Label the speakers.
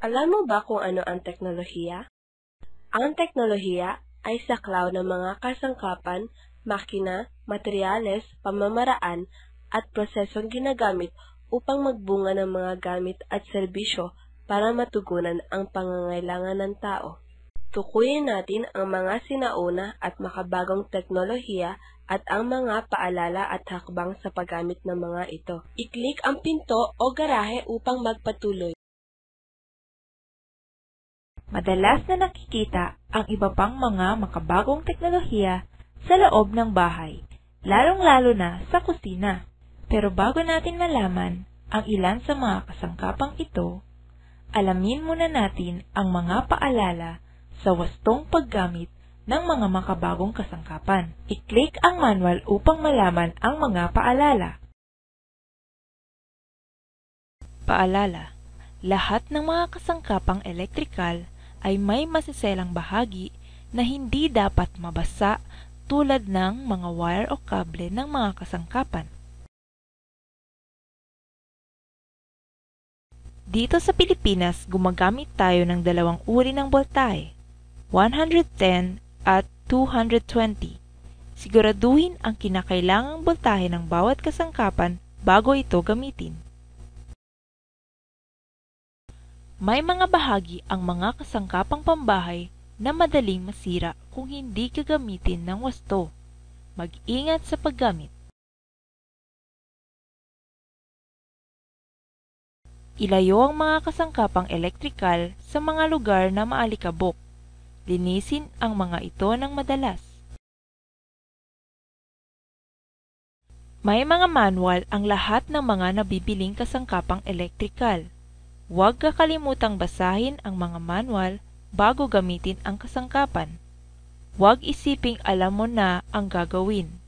Speaker 1: Alam mo ba kung ano ang teknolohiya? Ang teknolohiya ay saklaw ng mga kasangkapan, makina, materyales, pamamaraan, at prosesong ginagamit upang magbunga ng mga gamit at serbisyo para matugunan ang pangangailangan ng tao. Tukuyin natin ang mga sinauna at makabagong teknolohiya at ang mga paalala at hakbang sa paggamit ng mga ito. I-click ang pinto o garahe upang magpatuloy.
Speaker 2: Madalas na nakikita ang iba pang mga makabagong teknolohiya sa loob ng bahay, lalong-lalo na sa kusina. Pero bago natin malaman ang ilan sa mga kasangkapang ito, alamin muna natin ang mga paalala sa wastong paggamit ng mga makabagong kasangkapan. I-click ang manual upang malaman ang mga paalala. Paalala: lahat ng mga kasangkapang elektrikal ay may masiselang bahagi na hindi dapat mabasa tulad ng mga wire o kable ng mga kasangkapan. Dito sa Pilipinas, gumagamit tayo ng dalawang uri ng boltahe, 110 at 220. Siguraduhin ang kinakailangang boltahe ng bawat kasangkapan bago ito gamitin. May mga bahagi ang mga kasangkapang pambahay na madaling masira kung hindi gagamitin ng wasto. Mag-ingat sa paggamit. Ilayo ang mga kasangkapang elektrikal sa mga lugar na maalikabok. Linisin ang mga ito ng madalas. May mga manual ang lahat ng mga nabibiling kasangkapang elektrikal. Huwag kakalimutang basahin ang mga manual bago gamitin ang kasangkapan. Huwag isiping alam mo na ang gagawin.